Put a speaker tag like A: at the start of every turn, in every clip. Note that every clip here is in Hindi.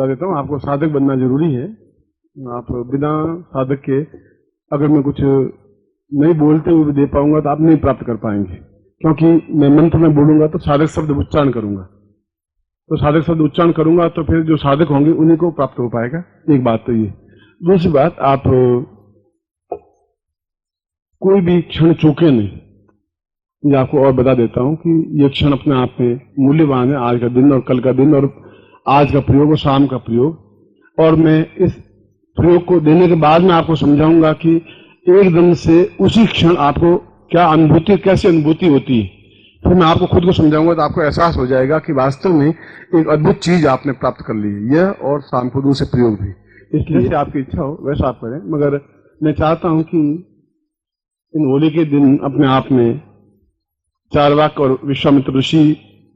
A: बता देता हूँ, आपको साधक बनना जरूरी है। आप बिना साधक के अगर मैं कुछ नहीं बोलते हुए भी दे पाऊंगा तो आप नहीं प्राप्त कर पाएंगे, क्योंकि मैं मंत्र में बोलूंगा तो साधक शब्द उच्चारण करूंगा, तो साधक शब्द उच्चारण करूंगा तो फिर जो साधक होंगे उन्हीं को प्राप्त हो पाएगा। एक बात तो ये। दूसरी बात, आप कोई भी क्षण चूके नहीं। ये आपको और बता देता हूं कि ये क्षण अपने आप में मूल्यवान है, आज का दिन और कल का दिन और आज का प्रयोग और शाम का प्रयोग। और मैं इस प्रयोग को देने के बाद में आपको समझाऊंगा कि एकदम से उसी क्षण आपको क्या अनुभूति, कैसी अनुभूति होती है। फिर मैं आपको खुद को समझाऊंगा तो आपको एहसास हो जाएगा कि वास्तव में एक अद्भुत चीज आपने प्राप्त कर ली है, यह और शाम को दूसरे प्रयोग भी। इसलिए आपकी इच्छा हो वैसा आप करें, मगर मैं चाहता हूं कि इन होली के दिन अपने आप में चार्वाक और विश्वामित्र ऋषि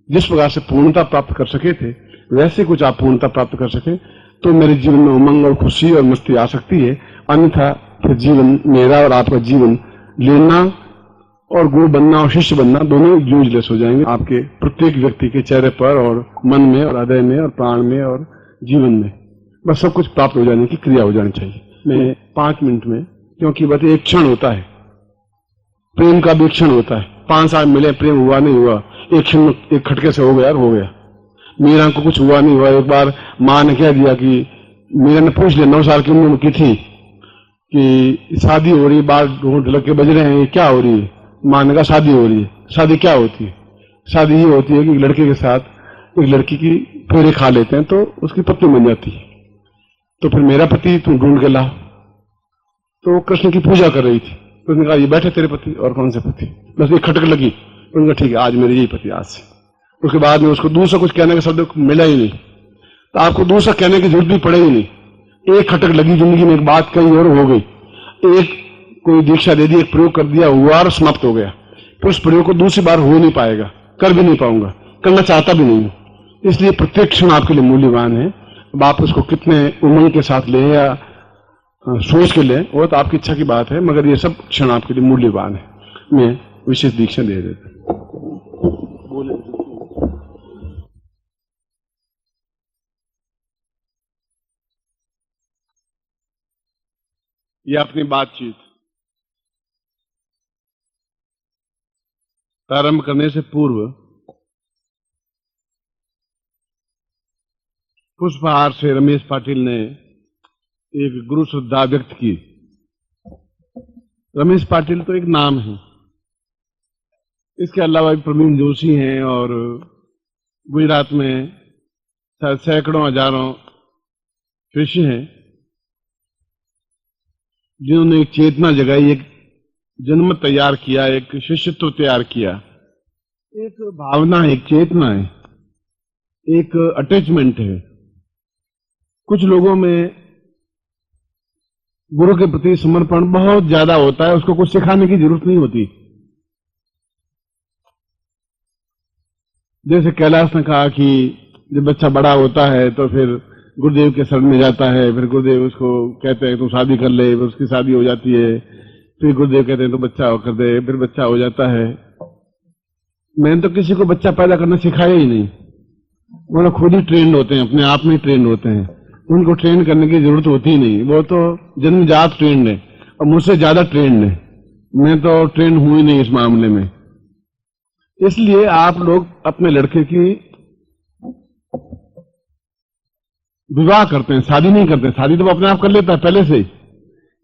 A: जिस प्रकार से पूर्णता प्राप्त कर सके थे, वैसे कुछ आप पूर्णता प्राप्त कर सके तो मेरे जीवन में उमंग और खुशी और मस्ती आ सकती है। अन्यथा फिर जीवन, मेरा और आपका जीवन, लेना और गुरु बनना और शिष्य बनना दोनों यूजलेस हो जाएंगे आपके प्रत्येक व्यक्ति के चेहरे पर और मन में और हृदय में और प्राण में और जीवन में। बस सब कुछ प्राप्त हो जाने की क्रिया हो जानी चाहिए। मैं 5 मिनट में, क्योंकि बस एक क्षण होता है, प्रेम का भी क्षण होता है। 5 साल मिले, प्रेम हुआ नहीं हुआ, एक क्षण एक खटके से हो गया, हो गया। मीरा को कुछ हुआ नहीं हुआ। एक बार माँ ने कह दिया कि, मीरा ने पूछ लिया 9 साल की उम्र की थी कि शादी हो रही, बाल ढोलक के बज रहे हैं, ये क्या हो रही है? माँ ने कहा शादी हो रही है। शादी क्या होती है? शादी ये होती है कि लड़के के साथ एक लड़की की फेरे खा लेते हैं तो उसकी पत्नी बन जाती है। तो फिर मेरा पति तुम ढूंढ के ला। तो कृष्ण की पूजा कर रही थी, उसने कहा ये बैठे तेरे पति। और कौन से पति? बस एक खटक लगी, उन्होंने कहा ठीक है आज मेरे यही पति आज से। उसके बाद में उसको दूसरा कुछ कहने का शब्द मिला ही नहीं, तो आपको दूसरा कहने की जरूरत भी पड़ेगी नहीं। एक खटक लगी जिंदगी में, एक बात कही और हो गई। एक कोई दीक्षा दे दी, एक प्रयोग कर दिया, हुआ और समाप्त हो गया। फिर उस प्रयोग को दूसरी बार हो नहीं पाएगा, कर भी नहीं पाऊंगा, करना चाहता भी नहीं हूं। इसलिए प्रत्येक क्षण आपके लिए मूल्यवान है। अब आप उसको कितने उमंग के साथ लें या सोच के लें वो तो आपकी इच्छा की बात है, मगर ये सब क्षण आपके लिए मूल्यवान है। मैं विशेष दीक्षा दे देता बोले। ये अपनी बातचीत प्रारंभ करने से पूर्व पुष्पहार से रमेश पाटिल ने एक गुरु श्रद्धा व्यक्त की। रमेश पाटिल तो एक नाम है, इसके अलावा भी प्रवीण जोशी हैं और गुजरात में शायद सैकड़ों हजारों शिष्य हैं जिन्होंने एक चेतना जगाई, एक जनमत तैयार किया, एक शिष्यत्व तैयार किया। एक भावना है, एक चेतना है, एक अटैचमेंट है। कुछ लोगों में गुरु के प्रति समर्पण बहुत ज्यादा होता है, उसको कुछ सिखाने की जरूरत नहीं होती। जैसे कैलाश ने कहा कि जब बच्चा बड़ा होता है तो फिर गुरुदेव के शरण में जाता है, फिर गुरुदेव उसको कहते हैं तू शादी कर ले, फिर उसकी शादी हो जाती है, फिर गुरुदेव कहते हैं तो बच्चा कर दे, फिर बच्चा हो जाता है। मैंने तो किसी को बच्चा पैदा करना सिखाया ही नहीं, वो लोग खुद ही ट्रेंड होते हैं, अपने आप में ट्रेंड होते हैं, उनको ट्रेन करने की जरूरत होती ही नहीं। वो तो जन्मजात ट्रेंड है और मुझसे ज्यादा ट्रेंड है, मैं तो ट्रेंड हुई नहीं इस मामले में। इसलिए आप लोग अपने लड़के की विवाह करते हैं, शादी नहीं करते। शादी तो वो अपने आप कर लेता है पहले से ही,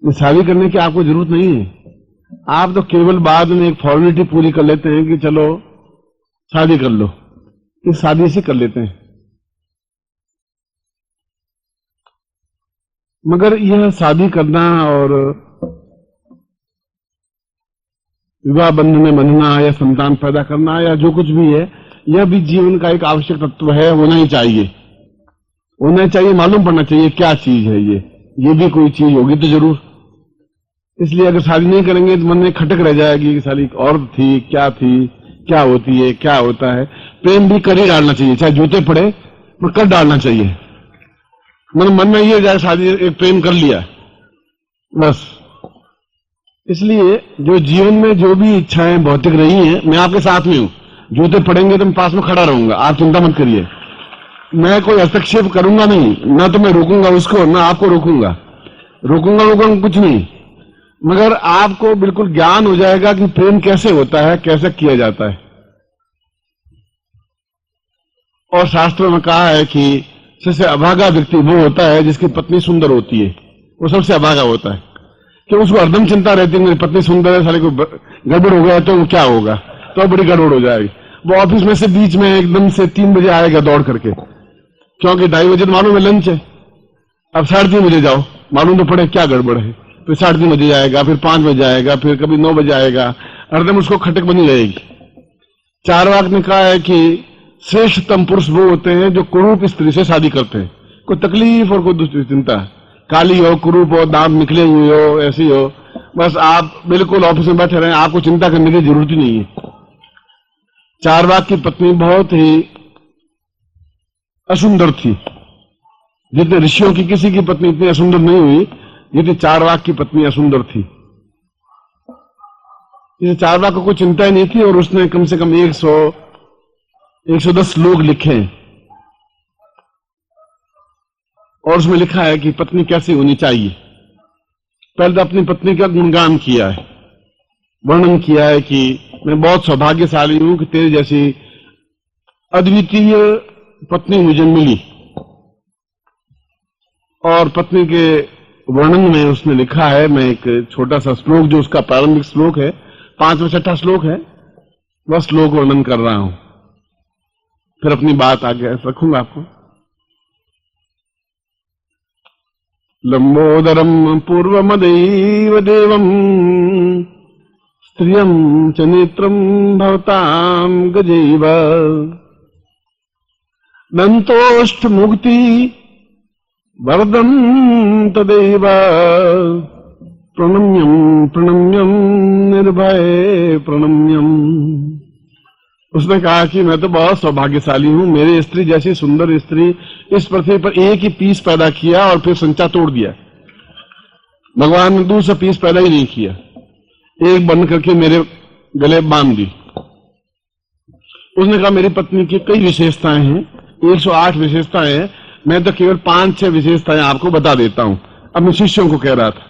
A: शादी करने की आपको जरूरत नहीं है। आप तो केवल बाद में एक फॉर्मेलिटी पूरी कर लेते हैं कि चलो शादी कर लो, इस शादी से कर लेते हैं। मगर यह शादी करना और विवाह बंधन में बंधना या संतान पैदा करना या जो कुछ भी है, यह भी जीवन का एक आवश्यक तत्व है, होना ही चाहिए। होना चाहिए, मालूम पड़ना चाहिए क्या चीज है ये भी कोई चीज होगी तो जरूर। इसलिए अगर शादी नहीं करेंगे तो मन में खटक रह जाएगी कि साली और थी, क्या होती है, क्या होता है। प्रेम भी कर ही डालना चाहिए, चाहे जूते पड़े पर कर डालना चाहिए। मन में ये जाए शादी एक प्रेम कर लिया बस। इसलिए जो जीवन में जो भी इच्छाएं भौतिक रही हैं, मैं आपके साथ में हूं। जूते पड़ेंगे तो मैं पास में खड़ा रहूंगा, आप चिंता मत करिए। मैं कोई हस्तक्षेप करूंगा नहीं, ना तो मैं रोकूंगा उसको, ना आपको रोकूंगा कुछ नहीं, मगर आपको बिल्कुल ज्ञान हो जाएगा कि प्रेम कैसे होता है, कैसे किया जाता है। और शास्त्रों में कहा है कि सबसे अभागा व्यक्ति वो होता है जिसकी पत्नी सुंदर होती है, वो सबसे अभागा होता है। कि उसको हरदम चिंता रहती है मेरी पत्नी सुंदर है, साले को गड़बड़ हो गया तो क्या होगा, तो बड़ी गड़बड़ हो जाएगी। वो ऑफिस में से बीच में एकदम से 3 बजे आएगा दौड़ करके, क्योंकि 2:30 बजे मालूम है लंच है, अब 3:30 बजे जाओ, मालूम तो पड़े क्या गड़बड़ है, फिर 3:30 बजे जाएगा, फिर 5 बजे आएगा, फिर कभी 9 बजे आएगा, हरदम उसको खटक बनी रहेगी। चारवाक ने कहा है कि श्रेष्ठतम पुरुष वो होते हैं जो कुरूप स्त्री से शादी करते हैं। कोई तकलीफ और कोई दूसरी चिंता, काली हो, कुरूप हो, दांत निकले हुए हो, ऐसी हो, बस आप बिल्कुल ऑफिस में बैठे रहे, आपको चिंता करने की जरूरत ही नहीं है। चारवाक की पत्नी बहुत ही असुंदर थी, जितने ऋषियों की किसी की पत्नी इतनी असुंदर नहीं हुई जितनी चारवाक की पत्नी असुंदर थी। इसे चारवाक को कोई चिंता ही नहीं थी, और उसने कम से कम 110 श्लोक लिखे, और उसमें लिखा है कि पत्नी कैसी होनी चाहिए। पहले तो अपनी पत्नी का गुणगान किया है, वर्णन किया है कि मैं बहुत सौभाग्यशाली हूं कि तेरे जैसी अद्वितीय पत्नी मुझे मिली। और पत्नी के वर्णन में उसने लिखा है, मैं एक छोटा सा श्लोक जो उसका प्रारंभिक श्लोक है, 5वां 6वां श्लोक है, वह श्लोक वर्णन कर रहा हूं, फिर अपनी बात आगे रखूंगा आपको। लंबोदरम पूर्वमदैव देवम स्त्रियं च नेत्रं भवतां गजैव दन्तोष्ठ मुक्ति वरदं तदैव प्रणम्यं प्रणम्यं निर्भय प्रणम्यं। उसने कहा कि मैं तो बहुत सौभाग्यशाली हूं, मेरी स्त्री जैसी सुंदर स्त्री इस पृथ्वी पर एक ही पीस पैदा किया और फिर संचा तोड़ दिया। भगवान ने दूसरा पीस पैदा ही नहीं किया, एक बन करके मेरे गले बांध दी। उसने कहा मेरी पत्नी की कई विशेषताएं हैं, 108 विशेषताएं हैं, मैं तो केवल 5-6 विशेषताएं आपको बता देता हूं। अपने शिष्यों को कह रहा था।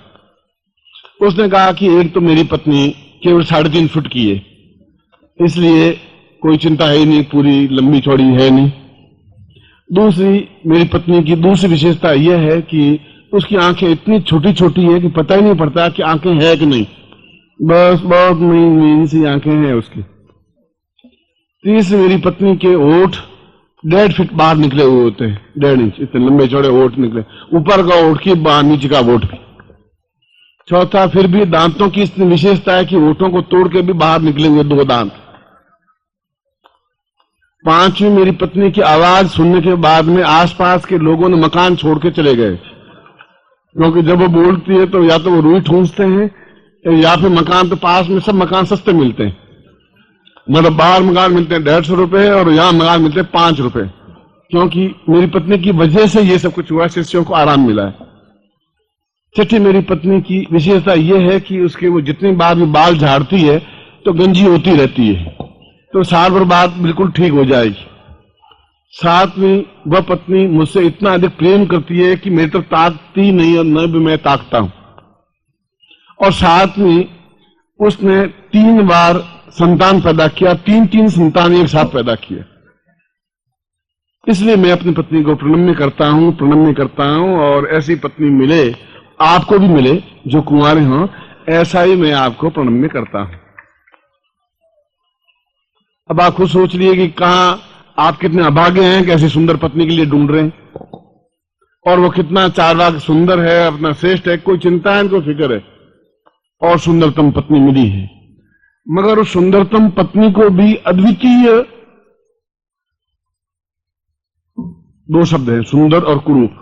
A: उसने कहा कि एक तो मेरी पत्नी केवल 3.5 फुट की है, इसलिए कोई चिंता है ही नहीं, पूरी लंबी चौड़ी है नहीं। दूसरी, मेरी पत्नी की दूसरी विशेषता यह है कि उसकी आंखें इतनी छोटी छोटी है कि पता ही नहीं पड़ता कि आंखें है कि नहीं, बस बहुत मीन सी आंखें हैं उसकी। तीसरी, मेरी पत्नी के होठ 1.5 फीट बाहर निकले हुए होते हैं, 1.5 इंच इतने लंबे चौड़े होठ निकले, ऊपर का होठ की नीचे का होठ भी। चौथा, फिर भी दांतों की इतनी विशेषता है कि होठों को तोड़ के भी बाहर निकले हुए 2 दांत। पांचवी, मेरी पत्नी की आवाज सुनने के बाद में आसपास के लोगों ने मकान छोड़ के चले गए, क्योंकि जब वो बोलती है तो या तो वो रुई ठूंसते हैं या फिर मकान तो पास में सब मकान सस्ते मिलते हैं, मतलब बाहर मकान मिलते हैं 150 रुपए और यहां मकान मिलते हैं 5 रुपए, क्योंकि मेरी पत्नी की वजह से ये सब कुछ हुआ, शिष्यों को आराम मिला है। छठी, मेरी पत्नी की विशेषता यह है कि उसके वो जितनी बार भी बाल झाड़ती है तो गंजी होती रहती है, तो साल भर बाद बिल्कुल ठीक हो जाएगी। सातवीं, वह पत्नी मुझसे इतना अधिक प्रेम करती है कि मेरी तरफ ताकती नहीं और न भी मैं ताकता हूं। और सातवीं, उसने 3 बार संतान पैदा किया, 3 संतान एक साथ पैदा किया। इसलिए मैं अपनी पत्नी को प्रणम्य करता हूं, और ऐसी पत्नी मिले, आपको भी मिले जो कुंवारे हों, ऐसा ही मैं आपको प्रणम्य करता हूं। अब आप खुद सोच लिए कि कहां आप कितने अभागे हैं कि ऐसी सुंदर पत्नी के लिए ढूंढ रहे हैं, और वो कितना चारवाक सुंदर है, अपना श्रेष्ठ है, कोई चिंता है, इनको फिक्र है, और सुंदरतम पत्नी मिली है। मगर उस सुंदरतम पत्नी को भी अद्वितीय 2 शब्द है, सुंदर और कुरूप।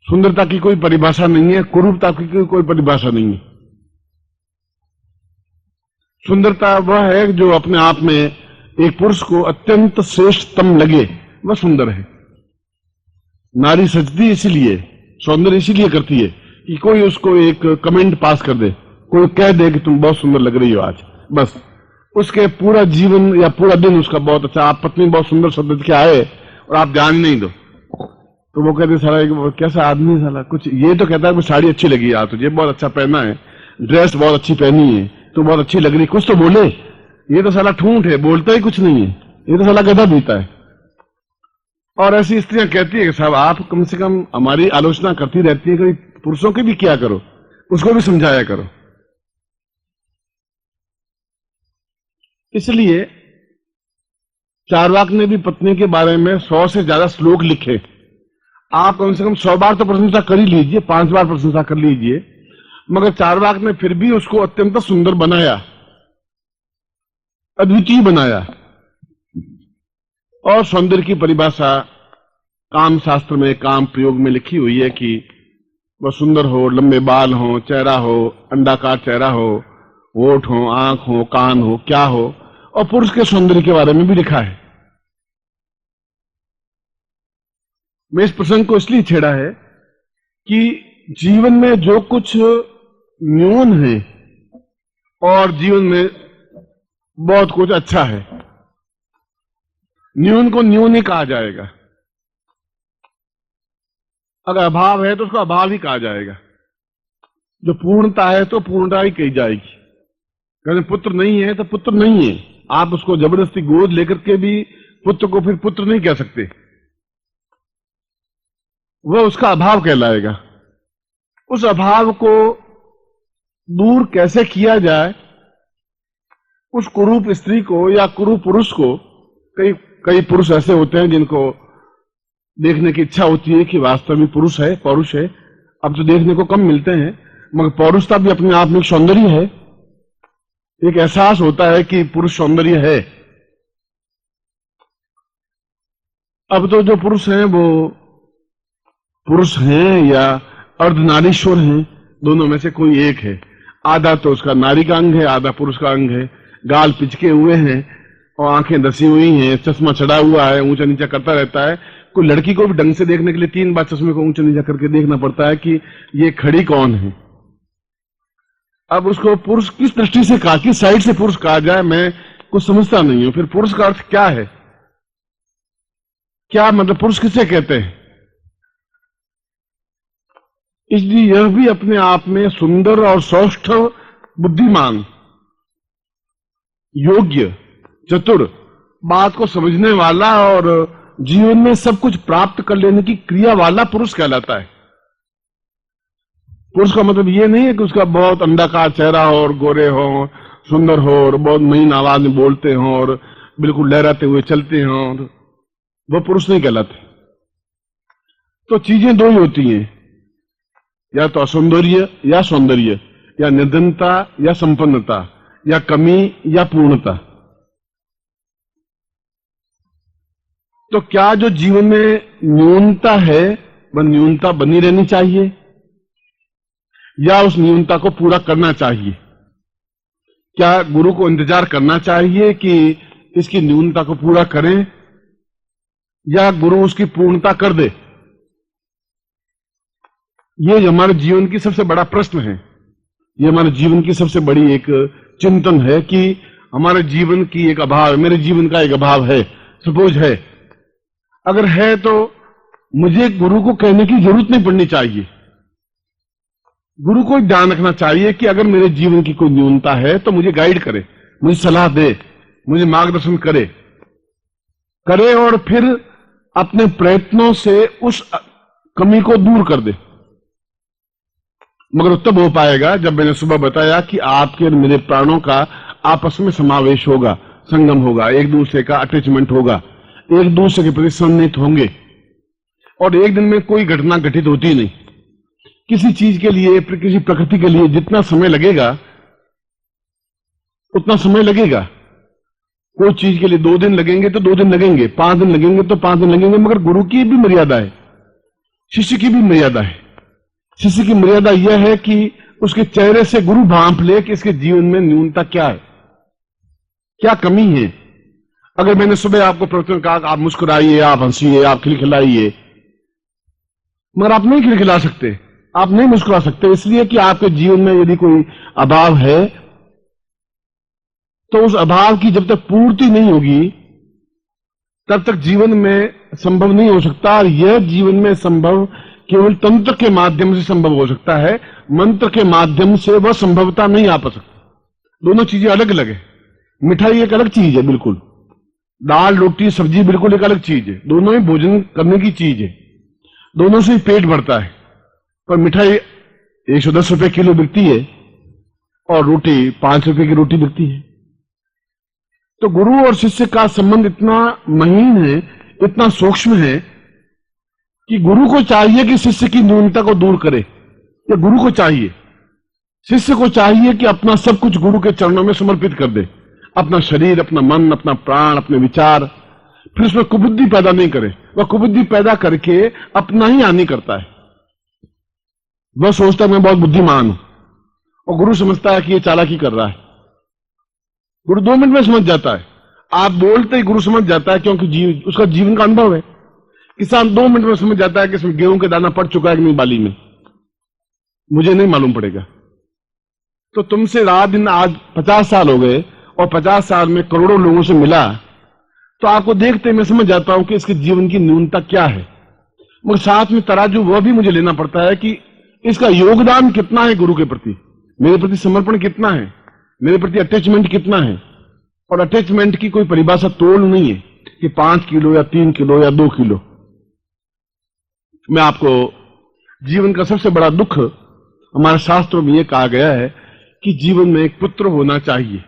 A: सुंदरता की कोई परिभाषा नहीं है, कुरूपता की कोई परिभाषा नहीं है। सुंदरता वह है जो अपने आप में एक पुरुष को अत्यंत श्रेष्ठतम लगे, वह सुंदर है। नारी सजती इसीलिए, सौंदर्य इसीलिए करती है कि कोई उसको एक कमेंट पास कर दे, कोई कह दे कि तुम बहुत सुंदर लग रही हो आज, बस उसके पूरा जीवन या पूरा दिन उसका बहुत अच्छा। आप पत्नी बहुत सुंदर शब्द के आए, और आप ध्यान नहीं दो, तो वो कहते साला एक कैसा आदमी है साला, कुछ ये तो कहता है कि साड़ी अच्छी लगी यार तुझे, बहुत अच्छा पहना है, ड्रेस बहुत अच्छी पहनी है, तो बहुत अच्छी लग रही, कुछ तो बोले। ये तो साला ठूंठ है, बोलता ही कुछ नहीं है, ये तो साला गधा बीता है। और ऐसी स्त्रियां कहती है कि साहब आप कम से कम हमारी आलोचना करती रहती है, कोई पुरुषों की भी किया करो, उसको भी समझाया करो। इसलिए चार्वाक ने भी पत्नी के बारे में 100 से ज्यादा श्लोक लिखे। आप कम से कम 100 बार तो प्रशंसा कर ही लीजिए, 5 बार प्रशंसा कर लीजिए, मगर चार्वाक ने फिर भी उसको अत्यंत सुंदर बनाया, अद्वितीय बनाया। और सौंदर्य की परिभाषा काम शास्त्र में, काम प्रयोग में लिखी हुई है कि वह सुंदर हो, लंबे बाल हो, चेहरा हो, अंडाकार चेहरा हो, होठ हो, आंख हो, कान हो, क्या हो। और पुरुष के सौंदर्य के बारे में भी लिखा है। मैं इस प्रसंग को इसलिए छेड़ा है कि जीवन में जो कुछ न्यून है और जीवन में बहुत कुछ अच्छा है, न्यून को न्यून ही कहा जाएगा। अगर अभाव है तो उसको अभाव ही कहा जाएगा। जो पूर्णता है तो पूर्णता ही कही जाएगी। अगर पुत्र नहीं है तो पुत्र नहीं है। आप उसको जबरदस्ती गोद लेकर के भी पुत्र को फिर पुत्र नहीं कह सकते, वह उसका अभाव कहलाएगा। उस अभाव को दूर कैसे किया जाए, उस कुरूप स्त्री को या कुरूप पुरुष को, कई पुरुष ऐसे होते हैं जिनको देखने की इच्छा होती है कि वास्तव में पुरुष है, पौरुष है। अब तो देखने को कम मिलते हैं, मगर पौरुषता भी अपने आप में एक सौंदर्य है। एक एहसास होता है कि पुरुष सौंदर्य है। अब तो जो पुरुष हैं वो पुरुष हैं या अर्धनारीश्वर हैं, दोनों में से कोई एक है। आधा तो उसका नारी का अंग है, आधा पुरुष का अंग है। गाल पिचके हुए हैं और आंखें धसी हुई हैं, चश्मा चढ़ा हुआ है, ऊंचा नीचा करता रहता है। कोई लड़की को भी ढंग से देखने के लिए 3 बार चश्मे को ऊंचा नीचा करके देखना पड़ता है कि ये खड़ी कौन है। अब उसको पुरुष किस दृष्टि से कहा, किस साइड से पुरुष कहा जाए, मैं कुछ समझता नहीं हूं। फिर पुरुष का अर्थ क्या है, क्या मतलब पुरुष किसे कहते हैं? इसलिए यह भी अपने आप में सुंदर और सौष्ठ, बुद्धिमान, योग्य, चतुर, बात को समझने वाला और जीवन में सब कुछ प्राप्त कर लेने की क्रिया वाला पुरुष कहलाता है। पुरुष का मतलब यह नहीं है कि उसका बहुत अंडाकार चेहरा हो और गोरे हो, सुंदर हो और बहुत महीन आवाज में बोलते हो और बिल्कुल लहराते हुए चलते हो, वो पुरुष नहीं कहलाते। तो चीजें दो ही होती हैं, या तो असौंदर्य या सौंदर्य, या निर्धनता या संपन्नता, या कमी या पूर्णता। तो क्या जो जीवन में न्यूनता है वह न्यूनता बनी रहनी चाहिए या उस न्यूनता को पूरा करना चाहिए? क्या गुरु को इंतजार करना चाहिए कि इसकी न्यूनता को पूरा करें या गुरु उसकी पूर्णता कर दे? ये हमारे जीवन की सबसे बड़ा प्रश्न है। ये हमारे जीवन की सबसे बड़ी एक चिंतन है कि हमारे जीवन की एक अभाव, मेरे जीवन का एक अभाव है, सपोज है। अगर है तो मुझे गुरु को कहने की जरूरत नहीं पड़नी चाहिए। गुरु को ध्यान रखना चाहिए कि अगर मेरे जीवन की कोई न्यूनता है तो मुझे गाइड करे, मुझे सलाह दे, मुझे मार्गदर्शन करे और फिर अपने प्रयत्नों से उस कमी को दूर कर दे। मगर तब हो पाएगा जब मैंने सुबह बताया कि आपके और मेरे प्राणों का आपस में समावेश होगा, संगम होगा, एक दूसरे का अटैचमेंट होगा, एक दूसरे के प्रति सन्निहित होंगे। और एक दिन में कोई घटना घटित होती नहीं। किसी चीज के लिए, किसी प्रकृति के लिए जितना समय लगेगा उतना समय लगेगा। कोई चीज के लिए 2 दिन लगेंगे तो 2 दिन लगेंगे, 5 दिन लगेंगे तो 5 दिन लगेंगे। मगर गुरु की भी मर्यादा है, शिष्य की भी मर्यादा है। शिष्य की मर्यादा यह है कि उसके चेहरे से गुरु भांप ले कि इसके जीवन में न्यूनता क्या है, क्या कमी है। अगर मैंने सुबह आपको प्रवचन कहा आप मुस्कुराइए, आप हंसिए, आप खिलखिलाइए, मगर आप नहीं खिलखिला सकते, आप नहीं मुस्कुरा सकते, इसलिए कि आपके जीवन में यदि कोई अभाव है तो उस अभाव की जब तक पूर्ति नहीं होगी तब तक जीवन में संभव नहीं हो सकता। और यह जीवन में संभव केवल तंत्र के माध्यम से संभव हो सकता है, मंत्र के माध्यम से वह संभवता नहीं आ सकती। दोनों चीजें अलग अलग है। मिठाई एक अलग चीज है बिल्कुल, दाल रोटी सब्जी बिल्कुल एक अलग चीज है। दोनों ही भोजन करने की चीज है, दोनों से ही पेट भरता है। पर मिठाई 110 रुपए किलो बिकती है और रोटी 5 रुपए की रोटी बिकती है। तो गुरु और शिष्य का संबंध इतना महीन है, इतना सूक्ष्म है कि गुरु को चाहिए कि शिष्य की न्यूनता को दूर करे, या गुरु को चाहिए शिष्य को चाहिए कि अपना सब कुछ गुरु के चरणों में समर्पित कर दे, अपना शरीर, अपना मन, अपना प्राण, अपने विचार। फिर उसमें कुबुद्धि पैदा नहीं करे। वह कुबुद्धि पैदा करके अपना ही हानि करता है। वह सोचता है मैं बहुत बुद्धिमान हूं, और गुरु समझता है कि यह चालाकी कर रहा है। गुरु 2 मिनट में समझ जाता है। आप बोलते ही गुरु समझ जाता है, क्योंकि उसका जीवन का अनुभव है। किसान 2 मिनट में समझ जाता है कि इसमें गेहूं के दाना पड़ चुका है कि नहीं बाली में, मुझे नहीं मालूम पड़ेगा। तो तुमसे रात दिन आज 50 साल हो गए, और 50 साल में करोड़ों लोगों से मिला, तो आपको देखते मैं समझ जाता हूं कि इसके जीवन की न्यूनता क्या है। मगर साथ में तराजू वह भी मुझे लेना पड़ता है कि इसका योगदान कितना है गुरु के प्रति, मेरे प्रति समर्पण कितना है, मेरे प्रति अटैचमेंट कितना है। और अटैचमेंट की कोई परिभाषा तोल नहीं है कि 5 किलो या 3 किलो या 2 किलो। मैं आपको जीवन का सबसे बड़ा दुख, हमारे शास्त्रों में यह कहा गया है कि जीवन में एक पुत्र होना चाहिए।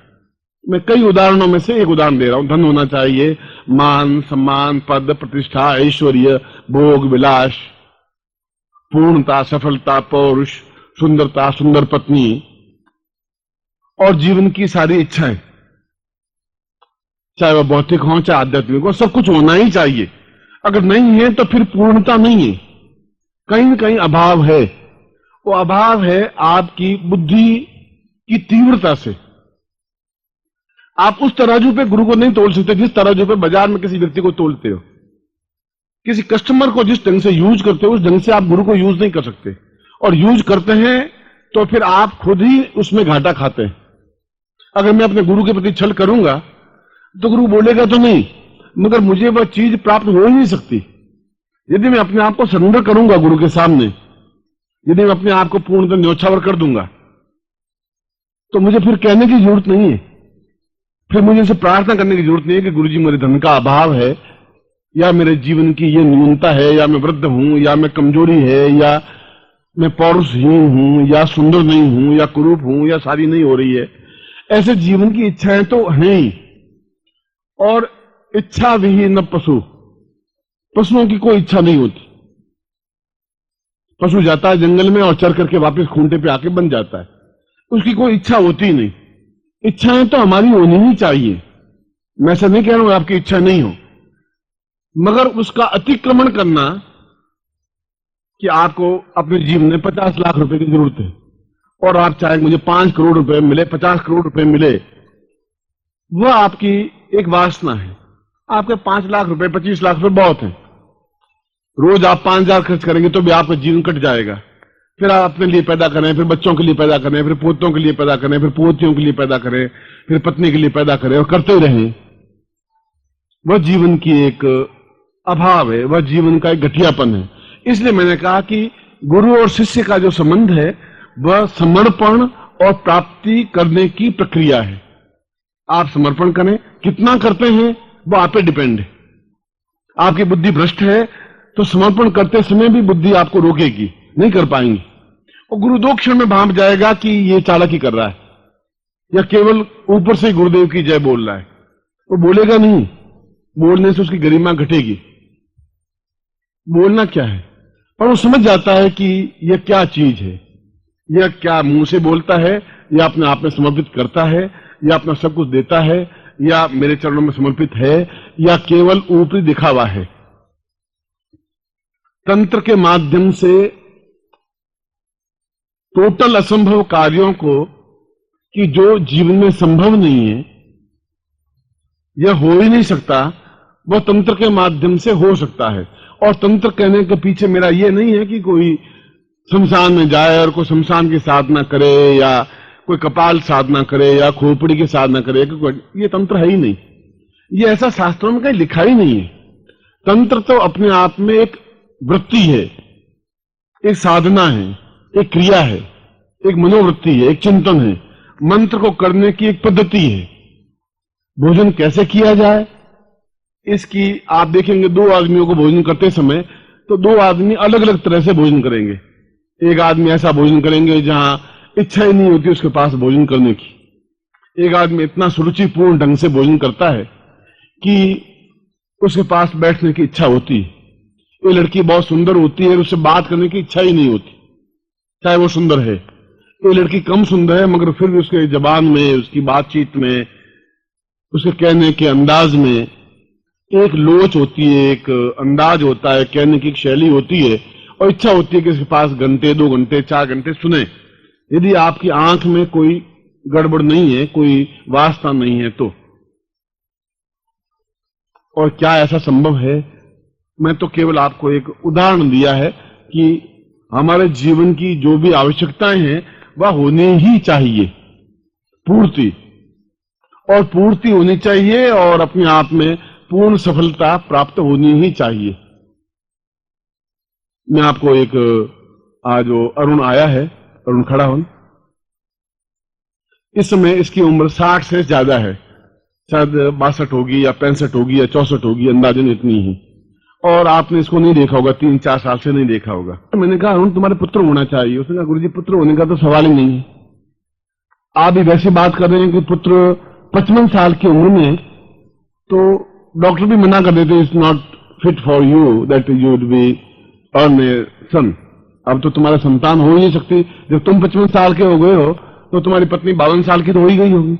A: मैं कई उदाहरणों में से एक उदाहरण दे रहा हूं। धन होना चाहिए, मान सम्मान, पद प्रतिष्ठा, ऐश्वर्य, भोग विलास, पूर्णता, सफलता, पौरुष, सुंदरता, सुंदर पत्नी, और जीवन की सारी इच्छाएं, चाहे वह भौतिक हो चाहे आध्यात्मिक हो, सब कुछ होना ही चाहिए। अगर नहीं है तो फिर पूर्णता नहीं है, कहीं न कहीं अभाव है। वो अभाव है आपकी बुद्धि की तीव्रता से। आप उस तराजू पे गुरु को नहीं तोल सकते जिस तराजू पे बाजार में किसी व्यक्ति को तोलते हो। किसी कस्टमर को जिस ढंग से यूज करते हो उस ढंग से आप गुरु को यूज नहीं कर सकते, और यूज करते हैं तो फिर आप खुद ही उसमें घाटा खाते हैं। अगर मैं अपने गुरु के प्रति छल करूंगा तो गुरु बोलेगा तो नहीं, मगर मुझे वह चीज प्राप्त हो ही नहीं सकती। यदि मैं अपने आप को सरेंडर करूंगा गुरु के सामने, यदि मैं अपने आप को पूर्णतः न्योछावर कर दूंगा, तो मुझे फिर कहने की जरूरत नहीं है, फिर मुझे इनसे प्रार्थना करने की जरूरत नहीं है कि गुरुजी मेरे धन का अभाव है, या मेरे जीवन की ये न्यूनता है, या मैं वृद्ध हूं, या मैं कमजोरी है, या मैं पौरुषहीन हूं, या सुंदर नहीं हूं, या कुरूप हूं, या शादी नहीं हो रही है। ऐसे जीवन की इच्छाएं तो हैं ही। और इच्छा विहीन पशु, पशुओं की कोई इच्छा नहीं होती। पशु जाता है जंगल में और चर करके वापस खूंटे पे आके बन जाता है, उसकी कोई इच्छा होती ही नहीं। इच्छाएं तो हमारी होनी ही चाहिए, मैं ऐसा नहीं कह रहा हूं आपकी इच्छा नहीं हो, मगर उसका अतिक्रमण करना कि आपको अपने जीवन में 50 लाख रुपए की जरूरत है और आप चाहे मुझे 5 करोड़ रुपए मिले, 50 करोड़ रुपए मिले, वह आपकी एक वासना है। आपके 5 लाख रुपए 25 लाख रुपए बहुत है, रोज आप 5,000 खर्च करेंगे तो भी आपका जीवन कट जाएगा। फिर आप अपने लिए पैदा करें, फिर बच्चों के लिए पैदा करें, फिर पोतों के लिए पैदा करें, फिर पोतियों के लिए पैदा करें, फिर पत्नी के लिए पैदा करें, और करते ही रहें। वह जीवन की एक अभाव है, वह जीवन का एक घटियापन है। इसलिए मैंने कहा कि गुरु और शिष्य का जो संबंध है वह समर्पण और प्राप्ति करने की प्रक्रिया है। आप समर्पण करें, कितना करते हैं वो आप पे डिपेंड है। आपकी बुद्धि भ्रष्ट है तो समर्पण करते समय भी बुद्धि आपको रोकेगी, नहीं कर पाएंगी, और गुरु 2 क्षण में भांप जाएगा कि ये चालाकी कर रहा है या केवल ऊपर से गुरुदेव की जय बोल रहा है। वो बोलेगा नहीं, बोलने से उसकी गरिमा घटेगी। बोलना क्या है, पर वो समझ जाता है कि यह क्या चीज है, यह क्या मुंह से बोलता है, या अपने आप में समर्पित करता है, या अपना सब कुछ देता है, या मेरे चरणों में समर्पित है, या केवल ऊपरी दिखावा है। तंत्र के माध्यम से टोटल असंभव कार्यों को, कि जो जीवन में संभव नहीं है, यह हो ही नहीं सकता, वह तंत्र के माध्यम से हो सकता है। और तंत्र कहने के पीछे मेरा यह नहीं है कि कोई शमशान में जाए और कोई शमशान की साधना करे, या कोई कपाल साधना करे, या खोपड़ी की साधना करे, ये तंत्र है ही नहीं। ये ऐसा शास्त्रों में कहीं लिखा ही नहीं है। तंत्र तो अपने आप में एक वृत्ति है, एक साधना है, एक क्रिया है, एक मनोवृत्ति है, एक चिंतन है। मंत्र को करने की एक पद्धति है। भोजन कैसे किया जाए इसकी आप देखेंगे, दो आदमियों को भोजन करते समय तो दो आदमी अलग अलग तरह से भोजन करेंगे। एक आदमी ऐसा भोजन करेंगे जहां इच्छा ही नहीं होती उसके पास भोजन करने की। एक आदमी इतना सुरुचिपूर्ण ढंग से भोजन करता है कि उसके पास बैठने की इच्छा होती है। ये लड़की बहुत सुंदर होती है, उससे बात करने की इच्छा ही नहीं होती, चाहे वो सुंदर है। ये लड़की कम सुंदर है मगर फिर भी उसके जबान में, उसकी बातचीत में, उसके कहने के अंदाज में एक लोच होती है, एक अंदाज होता है, कहने की एक शैली होती है और इच्छा होती है कि इसके पास घंटे, 2 घंटे, 4 घंटे सुने। यदि आपकी आंख में कोई गड़बड़ नहीं है, कोई वास्ता नहीं है तो। और क्या ऐसा संभव है? मैं तो केवल आपको एक उदाहरण दिया है कि हमारे जीवन की जो भी आवश्यकताएं हैं वह होनी ही चाहिए, पूर्ति, और पूर्ति होनी चाहिए और अपने आप में पूर्ण सफलता प्राप्त होनी ही चाहिए। मैं आपको एक आज जो अरुण आया है, अरुण खड़ा हो, इस समय इसकी उम्र 60 से ज्यादा है, शायद 62 होगी या 65 होगी या 64 होगी, अंदाजन इतनी ही। और आपने इसको नहीं देखा होगा, 3-4 साल से नहीं देखा होगा। तो मैंने कहा अरुण तुम्हारे पुत्र होना चाहिए। उसने कहा गुरुजी पुत्र होने का तो सवाल ही नहीं है। आप भी वैसे बात कर रहे हैं कि पुत्र 55 साल की उम्र में, तो डॉक्टर भी मना कर देते, it's not fit for you that you would be earn a son. अब तो तुम्हारा संतान हो ही नहीं सकती। जब तुम 55 साल के हो गए हो तो तुम्हारी पत्नी 52 साल की तो हो ही गई होगी,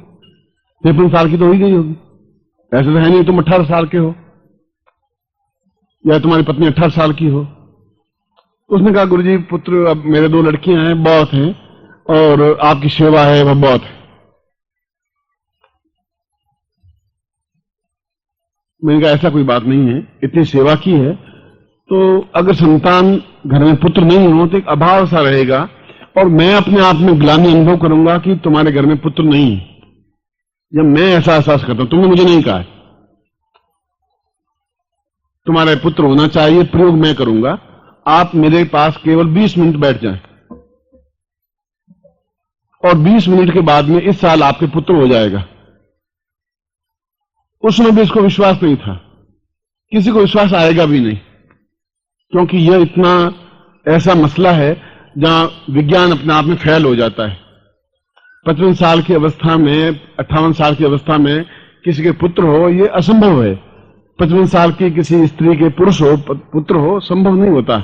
A: 53 साल की तो हो ही गई होगी। ऐसे तो है नहीं तुम 18 साल के हो या तुम्हारी पत्नी 18 साल की हो। उसने कहा गुरुजी पुत्र, अब मेरे 2 लड़कियां हैं, बहुत हैं, और आपकी सेवा है वह बहुत है। मैंने कहा ऐसा कोई बात नहीं है, इतनी सेवा की है तो अगर संतान घर में पुत्र नहीं हो तो एक अभाव सा रहेगा, और मैं अपने आप में ग्लानि अनुभव करूंगा कि तुम्हारे घर में पुत्र नहीं है। जब मैं ऐसा एहसास करता हूं, तुमने मुझे नहीं कहा है तुम्हारे पुत्र होना चाहिए, प्रयोग मैं करूंगा। आप मेरे पास केवल 20 मिनट बैठ जाएं और 20 मिनट के बाद में इस साल आपके पुत्र हो जाएगा। उसमें भी इसको विश्वास नहीं था, किसी को विश्वास आएगा भी नहीं, क्योंकि यह इतना ऐसा मसला है जहां विज्ञान अपने आप में फेल हो जाता है। 55 साल की अवस्था में, 58 साल की अवस्था में किसी के पुत्र हो यह असंभव है। 55 साल की किसी स्त्री के पुरुष हो पुत्र हो संभव नहीं होता,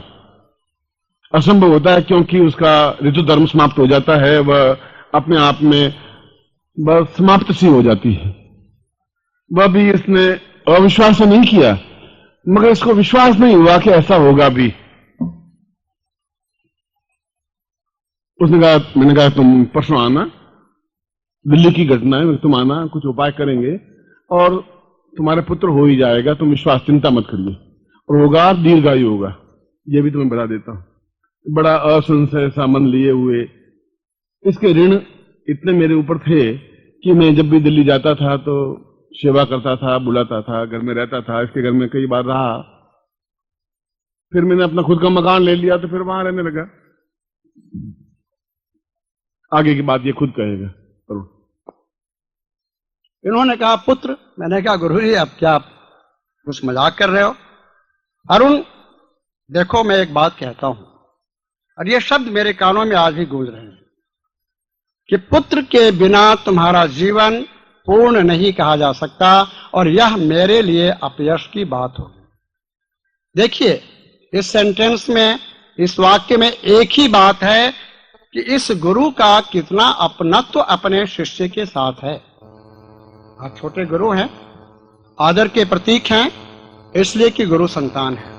A: असंभव होता है, क्योंकि उसका ऋतु धर्म समाप्त हो जाता है, वह अपने आप में बस समाप्त सी हो जाती है। वह भी इसने अविश्वास से नहीं किया, मगर इसको विश्वास नहीं हुआ कि ऐसा होगा भी। उसने कहा, मैंने कहा तुम परसों आना, दिल्ली की घटना है, तुम आना, कुछ उपाय करेंगे और तुम्हारे पुत्र हो ही जाएगा, तुम विश्वास चिंता मत करिए, और होगा, दीर्घायु होगा। यह भी तुम्हें बता देता हूं। बड़ा असंशय सा मन लिए हुए, इसके ऋण इतने मेरे ऊपर थे कि मैं जब भी दिल्ली जाता था तो सेवा करता था, बुलाता था, घर में रहता था, इसके घर में कई बार रहा। फिर मैंने अपना खुद का मकान ले लिया तो फिर वहां रहने लगा। आगे की बात ये खुद कहेगा।
B: इन्होंने कहा पुत्र। मैंने कहा गुरुजी अब क्या आप कुछ मजाक कर रहे हो? अरुण देखो मैं एक बात कहता हूं, और ये शब्द मेरे कानों में आज भी गूंज रहे हैं कि पुत्र के बिना तुम्हारा जीवन पूर्ण नहीं कहा जा सकता, और यह मेरे लिए अपयश की बात होगी। देखिए इस सेंटेंस में, इस वाक्य में एक ही बात है कि इस गुरु का कितना अपनत्व अपने शिष्य के साथ है। आप छोटे गुरु हैं, आदर के प्रतीक हैं, इसलिए कि गुरु संतान है।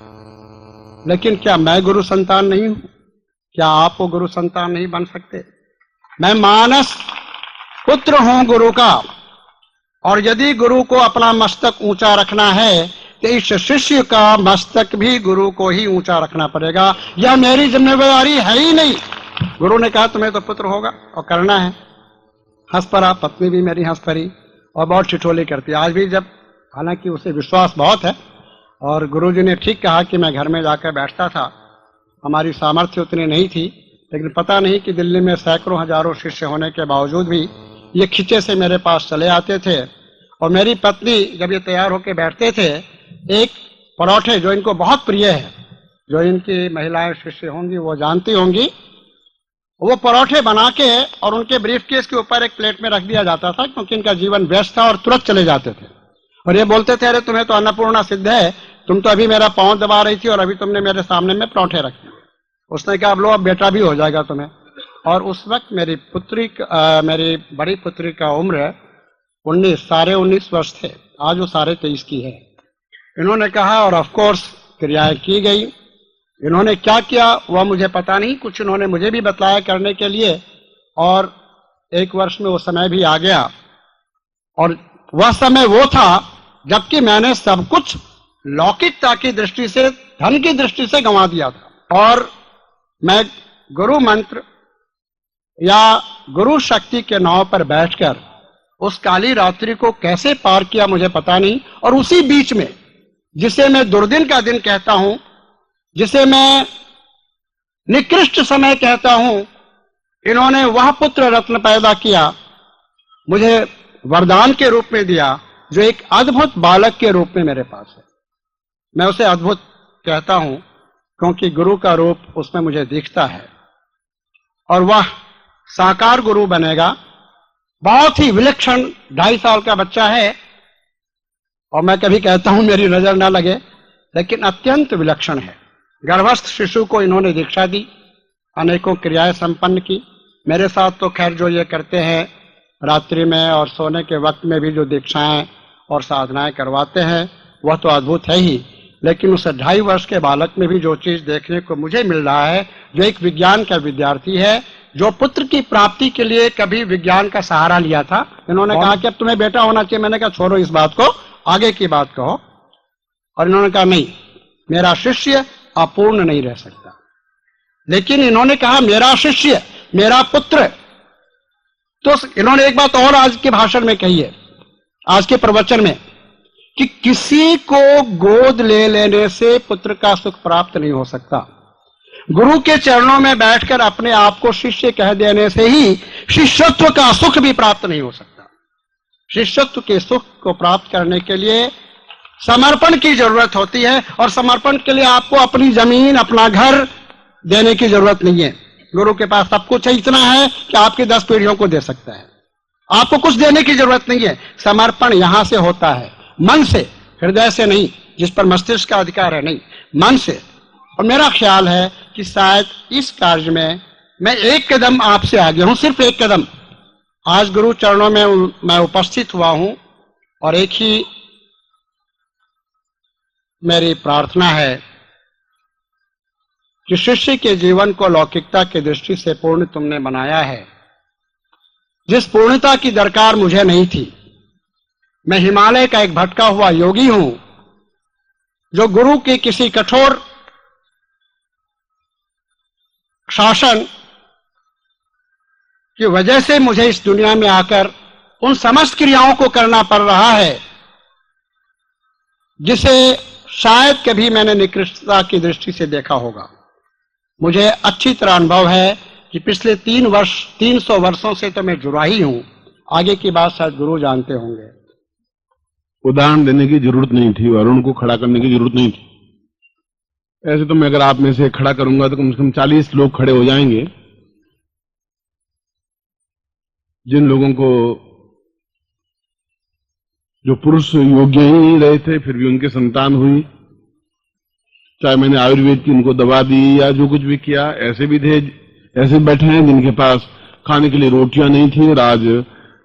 B: लेकिन क्या मैं गुरु संतान नहीं हूं? क्या आप वो गुरु संतान नहीं बन सकते? मैं मानस पुत्र हूं गुरु का, और यदि गुरु को अपना मस्तक ऊंचा रखना है तो इस शिष्य का मस्तक भी गुरु को ही ऊंचा रखना पड़ेगा। यह मेरी जिम्मेदारी है ही नहीं। गुरु ने कहा तुम्हें तो पुत्र होगा और करना है। हंस पड़ा, पत्नी भी मेरी हंस पड़ी और बहुत ठिठोली करती है। आज भी जब हालांकि उसे विश्वास बहुत है और गुरुजी ने ठीक कहा कि मैं घर में जाकर बैठता था। हमारी सामर्थ्य उतनी नहीं थी, लेकिन पता नहीं कि दिल्ली में सैकड़ों हजारों शिष्य होने के बावजूद भी ये खिंचे से मेरे पास चले आते थे। और मेरी पत्नी जब ये तैयार होकर बैठते थे, एक पराठे जो इनको बहुत प्रिय है, जो इनकी महिलाएं शिष्य होंगी वो जानती होंगी, वो पराठे बना के और उनके ब्रीफकेस के ऊपर एक प्लेट में रख दिया जाता था, क्योंकि इनका जीवन व्यस्त था और तुरंत चले जाते थे। और ये बोलते थे, अरे तुम्हें तो अन्नपूर्णा सिद्ध है, तुम तो अभी मेरा पांव दबा रही थी और अभी तुमने मेरे सामने में पराठे रखे। उसने कहा, अब लो, अब बेटा भी हो जाएगा तुम्हें। और उस वक्त मेरी बड़ी पुत्री का उम्र 19 वर्ष थे। आज वो 23.5 की है। इन्होंने कहा और ऑफ कोर्स क्रियाएं की गई। इन्होंने क्या किया वह मुझे पता नहीं, कुछ इन्होंने मुझे भी बतलाया करने के लिए, और 1 वर्ष में वो समय भी आ गया। और वह समय वो था जबकि मैंने सब कुछ लौकिकता की दृष्टि से, धन की दृष्टि से गंवा दिया था। और मैं गुरु मंत्र या गुरु शक्ति के नाव पर बैठकर उस काली रात्रि को कैसे पार किया मुझे पता नहीं। और उसी बीच में, जिसे मैं दुर्दिन का दिन कहता हूं, जिसे मैं निकृष्ट समय कहता हूं, इन्होंने वह पुत्र रत्न पैदा किया, मुझे वरदान के रूप में दिया, जो एक अद्भुत बालक के रूप में मेरे पास है। मैं उसे अद्भुत कहता हूं क्योंकि गुरु का रूप उसमें मुझे दिखता है। और वह साकार गुरु बनेगा। बहुत ही विलक्षण 2.5 साल का बच्चा है, और मैं कभी कहता हूं मेरी नजर ना लगे, लेकिन अत्यंत विलक्षण है। गर्भस्थ शिशु को इन्होंने दीक्षा दी, अनेकों क्रियाएं संपन्न की। मेरे साथ तो खैर जो ये करते हैं रात्रि में और सोने के वक्त में भी जो दीक्षाएं और साधनाएं करवाते हैं, वह तो अद्भुत है ही, लेकिन उस 2.5 वर्ष के बालक में भी जो चीज देखने को मुझे मिल रहा है, जो एक विज्ञान का विद्यार्थी है, जो पुत्र की प्राप्ति के लिए कभी विज्ञान का सहारा लिया था। इन्होंने कहा कि अब तुम्हें बेटा होना चाहिए। मैंने कहा छोड़ो इस बात को, आगे की बात कहो। और इन्होंने कहा नहीं, मेरा शिष्य अपूर्ण नहीं रह सकता। लेकिन इन्होंने कहा मेरा शिष्य, मेरा पुत्र। तो इन्होंने एक बात और आज के भाषण में कही है, आज के प्रवचन में, कि किसी को गोद ले लेने से पुत्र का सुख प्राप्त नहीं हो सकता। गुरु के चरणों में बैठकर अपने आप को शिष्य कह देने से ही शिष्यत्व का सुख भी प्राप्त नहीं हो सकता। शिष्यत्व के सुख को प्राप्त करने के लिए समर्पण की जरूरत होती है, और समर्पण के लिए आपको अपनी जमीन, अपना घर देने की जरूरत नहीं है। गुरु के पास सब कुछ है, इतना है कि आपकी 10 पीढ़ियों को दे सकता है। आपको कुछ देने की जरूरत नहीं है। समर्पण यहां से होता है, मन से, हृदय से नहीं, जिस पर मस्तिष्क का अधिकार है, नहीं, मन से। और मेरा ख्याल है कि शायद इस कार्य में मैं एक कदम आपसे आगे हूं, सिर्फ एक कदम। आज गुरु चरणों में मैं उपस्थित हुआ हूं, और एक ही मेरी प्रार्थना है कि शिष्य के जीवन को लौकिकता की दृष्टि से पूर्ण तुमने बनाया है, जिस पूर्णता की दरकार मुझे नहीं थी। मैं हिमालय का एक भटका हुआ योगी हूं, जो गुरु के किसी कठोर शासन की वजह से मुझे इस दुनिया में आकर उन समस्त क्रियाओं को करना पड़ रहा है, जिसे शायद कभी मैंने निकृष्टता की दृष्टि से देखा होगा। मुझे अच्छी तरह अनुभव है कि पिछले 300 वर्षों से तो मैं जुड़ा ही हूं। आगे की बात शायद गुरु जानते होंगे।
A: उदाहरण देने की जरूरत नहीं थी, वरुण को खड़ा करने की जरूरत नहीं थी। ऐसे तो मैं अगर आप में से खड़ा करूंगा तो कम से कम 40 लोग खड़े हो जाएंगे, जिन लोगों को, जो पुरुष योग्य ही नहीं रहे थे, फिर भी उनके संतान हुई। चाहे मैंने आयुर्वेद की उनको दवा दी या जो कुछ भी किया, ऐसे भी थे, ऐसे बैठे हैं जिनके पास खाने के लिए रोटियां नहीं थी, और आज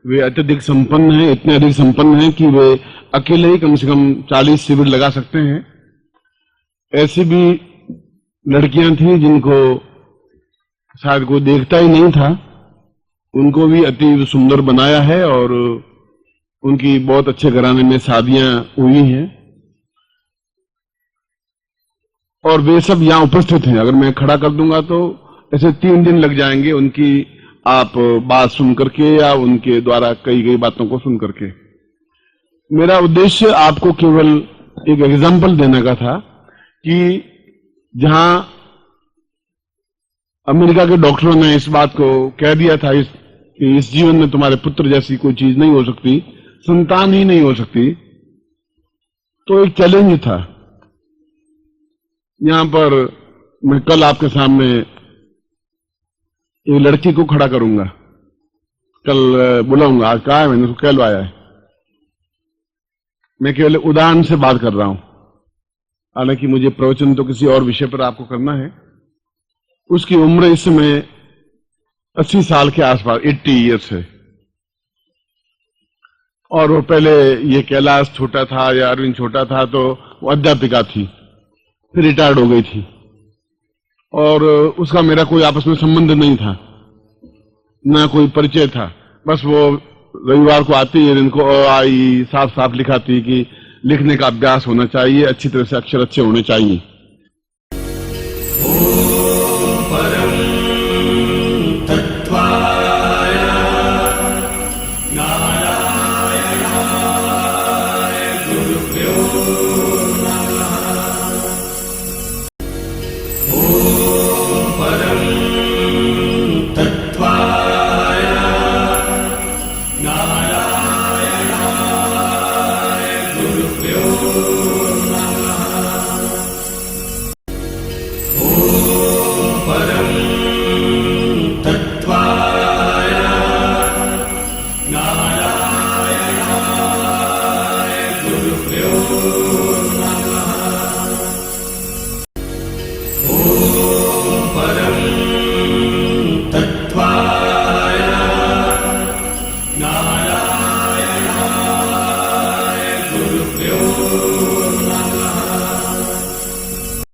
A: वे अत्यधिक संपन्न हैं, इतने अधिक संपन्न हैं कि वे अकेले ही कम से कम 40 शिविर लगा सकते हैं। ऐसी भी लड़कियां थी जिनको शायद कोई देखता ही नहीं था, उनको भी अति सुंदर बनाया है, और उनकी बहुत अच्छे घराने में शादियां हुई हैं, और वे सब यहां उपस्थित हैं। अगर मैं खड़ा कर दूंगा तो ऐसे 3 दिन लग जाएंगे उनकी आप बात सुन करके, या उनके द्वारा कही गई बातों को सुन करके। मेरा उद्देश्य आपको केवल एक एग्जाम्पल देने का था कि जहां अमेरिका के डॉक्टरों ने इस बात को कह दिया था कि इस जीवन में तुम्हारे पुत्र जैसी कोई चीज नहीं हो सकती, संतान ही नहीं हो सकती, तो एक चैलेंज था। यहां पर मैं कल आपके सामने एक लड़की को खड़ा करूंगा, कल बुलाऊंगा, आज कहा है मैंने, उसको कहलवाया है। मैं केवल उदाहरण से बात कर रहा हूं, हालांकि मुझे प्रवचन तो किसी और विषय पर आपको करना है। उसकी उम्र इस समय 80 साल के आसपास, 80 ईयर्स है, और वो पहले ये कैलाश छोटा था या अरविंद छोटा था तो वो अध्यापिका थी, फिर रिटायर्ड हो गई थी, और उसका मेरा कोई आपस में संबंध नहीं था, ना कोई परिचय था। बस वो रविवार को आती है, इनको आई साफ साफ लिखाती कि लिखने का अभ्यास होना चाहिए, अच्छी तरह से अक्षर अच्छे होने चाहिए।